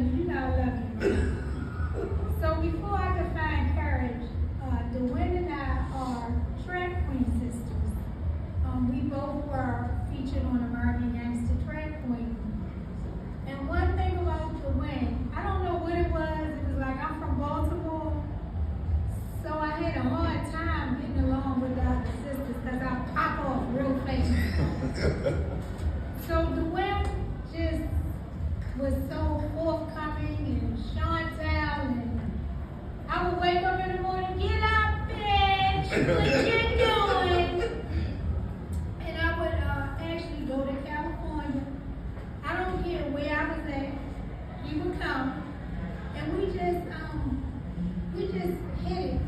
you. You know I love you. So before I define courage, DeWynn and I are track queen sisters. We both were featured on American Gangster Track Queen. And one thing about DeWynn, I don't know what it was like I'm from Baltimore, so I had a hard time getting along with the other sisters because I pop off real fast. So DeWynn just was so forthcoming, and Shontel, and I would wake up in the morning, get up, bitch, what you doing? And I would actually go to California. I don't care where I was at, he would come, and we just hit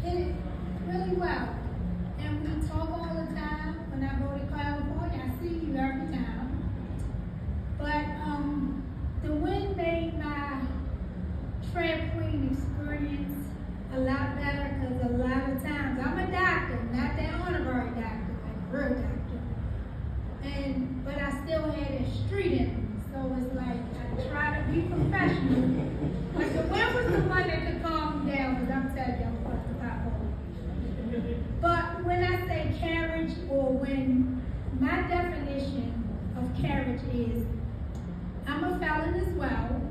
it really well. And we talk all the time. When I go to California, I see you every time. But the wind made my track queen experience a lot better, because a lot of times I'm a doctor, not that honorary doctor, like a real doctor. But I still had a street in me, so it's like I try to be professional. But the wind was the one that could calm me down, because I'm telling you, I'm supposed to pop off. But when I say courage, or when my definition of courage is, I'm a felon as well,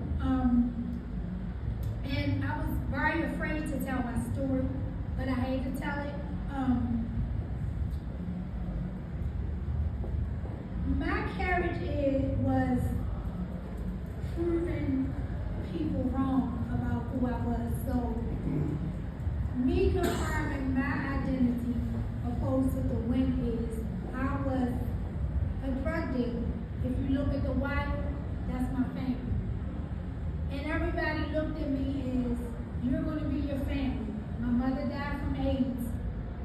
and I was very afraid to tell my story, but I had to tell it. My courage was proving people wrong about who I was. So, me confirming my identity opposed to the win is, I was a drug dealer. If you look at the wire, that's my family. And everybody looked at me as, you're going to be your family. My mother died from AIDS.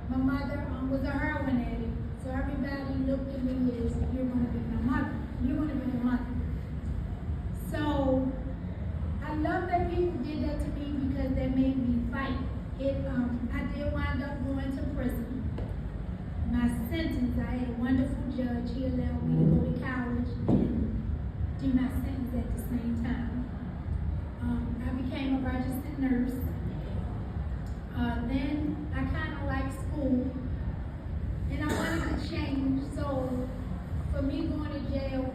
My mother was a heroin addict. So everybody looked at me as, you're going to be my mother. You're going to be the mother. So I love that people did that to me, because that made me fight. I did wind up going to prison. My sentence, I had a wonderful judge. He allowed me to go to college and do my sentence at the same time. I became a registered nurse. Then I kind of liked school, and I wanted to change. So for me going to jail,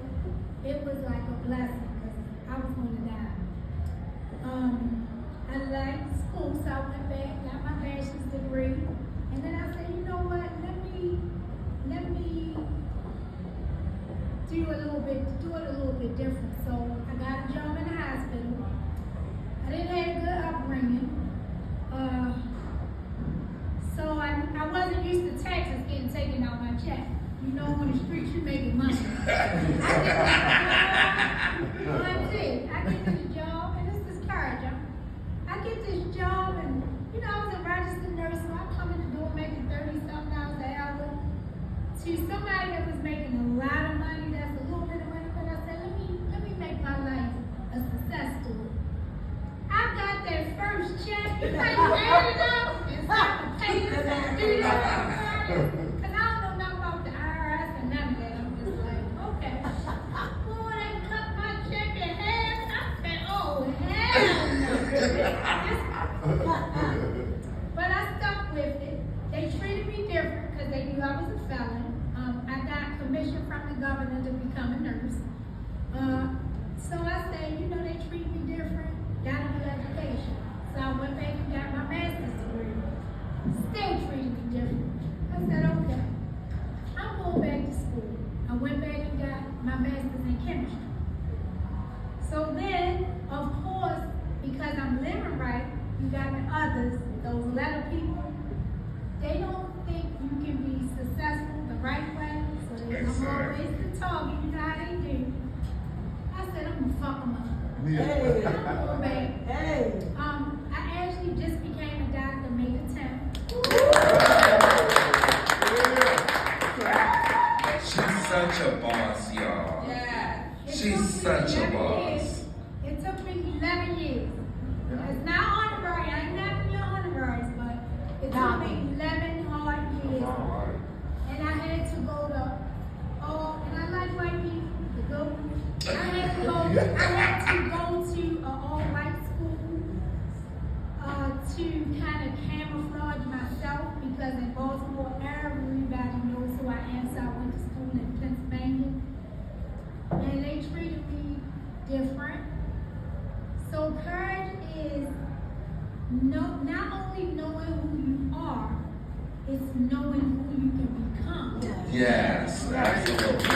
it was like a blessing, because I was going to die. I liked school, so I went back, got my bachelor's degree, and then I said, you know what? Let me do it a little bit different. So I got a job in the hospital. I didn't have a good upbringing. So I wasn't used to taxes getting taken out my check. You know, on the streets, you making money. I get this job, and this is courage. I get this job, and I was a registered nurse, so I come in the door making $30-something an hour. To somebody that was making a lot of money, that's a little bit of money, but I said, let me make my life a success story. I got that first check, you add it up and start to pay this and do that. Because I don't know nothing about the IRS and none of that. I'm just like, okay. Boy, they cut my check in half. I said, oh, hell no. But I stuck with it. They treated me different because they knew I was a felon. I got commission from the governor to become a nurse. So I said, they treat me different. Got a new education. So I went back and got my master's degree. Still treated me different. I said, okay, I'm going back to school. I went back and got my master's in chemistry. So then, of course, because I'm living right, you got the others, those letter people, they don't think you can be successful the right way. So I'm always the target, you know how they do. I said, I'm going to fuck them up. Hey. I'm going back. Hey. I actually just became a doctor May the 10th. She's such a boss, y'all. Yeah. She's such a boss. Years. It took me 11 years. It's not honorary. I ain't having your honoraries, but it took me 11 hard years. And I had to go to, and I like white people to go. I had to go to different. So courage is not only knowing who you are, it's knowing who you can become. Yes, absolutely.